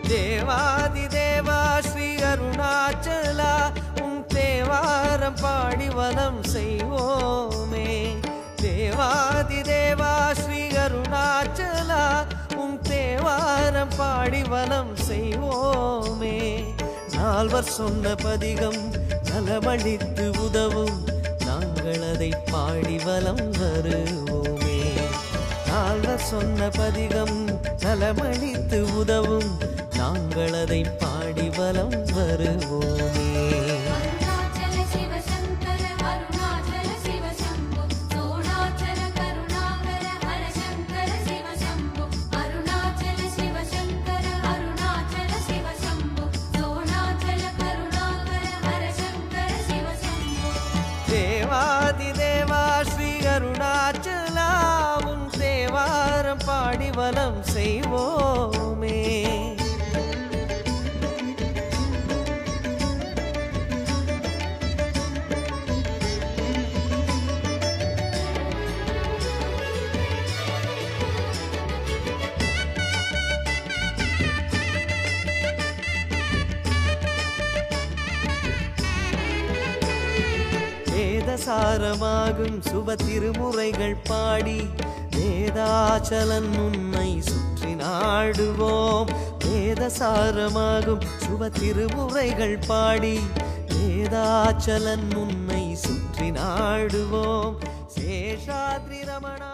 தேவாதி தேவா ஸ்ரீ அருணாச்சலா உன் தேவாரம் பாடி வலம் செய்வோமே. தேவாதி தேவா ஸ்ரீ அருணாச்சலா உன் தேவாரம் பாடி வலம் செய்வோமே. நால்வர் சொன்ன பதிகம் நலமளித்து உதவும் நாங்கள் அதை பாடி வலம் வருவோமே. நால்வர் சொன்ன பதிகம் நலமளித்து உதவும் நாங்கள் அதை பாடி வலம் வருவோமே. தேவாதி தேவா ஸ்ரீ அருணாச்சலா உன் தேவாரம் பாடி வலம் செய்வோமே. வேதசாரமாகும் சுப திருமுறைகள் பாடி வேதாச்சலன் உன்னை சுற்றி நாடுவோம். வேதசாரமாகும் சுப திருமுறைகள் பாடி வேதாச்சலன் உன்னை சுற்றி நாடுவோம். சேஷாத்ரி ரமணா